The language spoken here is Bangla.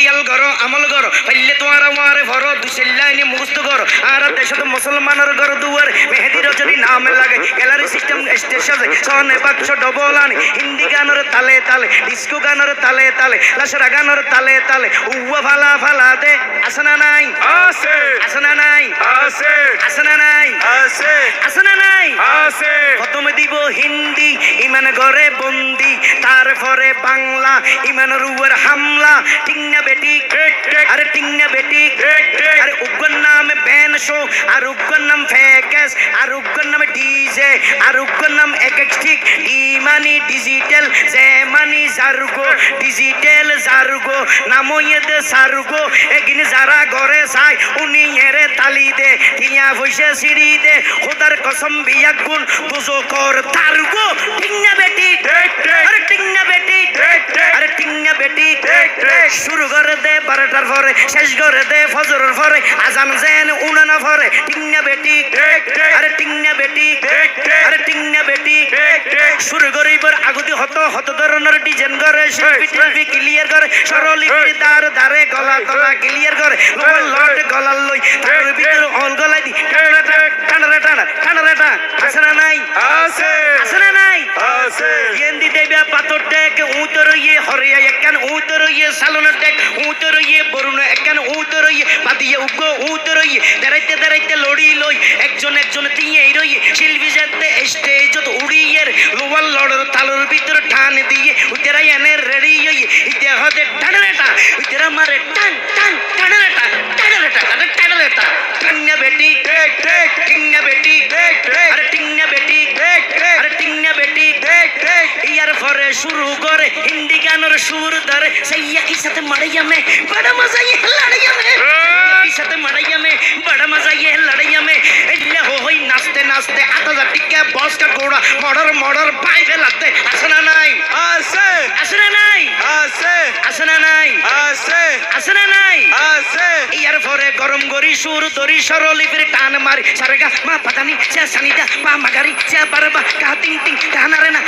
খেয়াল করো আমল করো পাইলে তোমার আমারে ভরো দুই লাইনে মুখস্থ করো আর দেশত মুসলমানের ঘর দুয়ার মেহেদি রজনী নাম লাগে গ্যালারি সিস্টেম স্টেশন সনে বাক্স ডবল আনি হিন্দি গানের তালে তালে ডিস্কো গানের তালে তালে লাসরা গানের তালে তালে উয়া ফালা ফালা দে আসনা নাই আছে আসনা নাই আছে আসনা নাই আছে আসনা নাই আছে প্রথমে দিব হিন্দি ইমান ঘরে বন্দি তারপরে বাংলা ইমান রুয়ের হামলা টিংনা বেটি ঠিক ঠিক আরে টিংনা বেটি ঠিক ঠিক আরে উগ্র নাম ব্যান শো আর উগ্র নাম ফেকেস আর উগ্র নাম ডিজে আর উগ্র নাম একেকস্টিক ইমানি ডিজিটাল জেমানি জারগো ডিজিটাল জারগো নামইয়েদে সারগো এগিনে যারা ঘরে চাই উনি এরে তালি দে টিয়া বসে সিঁড়ি দে খোদার কসম বিয়া গুণ বুঝো কর তারগো টিংনা বেটি ঠিক ঠিক আরে টিংনা বেটি ঠিক ঠিক আরে টিংনা বেটি ঠিক ঠিক শুরু করে দে 12টার পরে শেষ করে দে ফজরের পরে আজান যেন উনানা পরে টিংনা বেটি ঠিক ঠিক আরে টিংনা বেটি ঠিক ঠিক আরে টিংনা বেটি ঠিক ঠিক শুরু করে এবার আগুতি হত ধরনের ডিজাইন করে শিল্পী টিল্পি ক্লিয়ার করে সরল ইফতি দার দারে গলা গলা ক্লিয়ার করে লোয়ার লট গলার লই তার ভিতরে অল গলাই দি টানা টানা টানা টানা টানা আসনা নাই আছে আসনা নাই আছে গেন্দি দেবা পাথর টেক উতর ইয়ে হরিয়া একখান উতর ইয়ে সালনের টেক উতর ইয়ে বরুণ একখান উতর ইয়ে বাদিয়ে উগ্র উতর ইয়ে দাঁড়াইতে দাঁড়াইতে লড়ি লই একজন একজন তিয়ে রই শিল্পী যাতে স্টেজত উড়িয়ে লোয়ার লড়র তালুর ভিতরে টান দিয়ে উতেরা এনে রেডি হই ইতে হতে টানরেটা উতেরা মারে টান টান টানরেটা টানরেটা টানরেটা টিংনা বেটি ঠিক ঠিক টিংনা বেটি ঠিক ঠিক আরে টিংনা বেটি ঠিক ঠিক আরে টিংনা বেটি ঠিক ঠিক ইয়ার পরে শুরু করে হিন্দি গানের সুর ধরে সাইয়া কি সাথে মারাইয়া মে বড় মজা ये लड़ाइया में की साथे मड़ाइया में बड़ा मजा ये लड़ाइया में इल्ले हो होई नाचते नाचते आता जा टिक्का बॉस का घोड़ा मर्डर मर्डर पाइपे लगते আসনা নাই আছে আসনা নাই আছে আসনা নাই আছে আসনা নাই আছে ইয়ার পরে গরম গরি সুর দরি সরলি ফিরে টান মারি সারেগা মা পাতানি চা সানিদা পা মাগারি চা বারবা কা টিং টিং টানারে না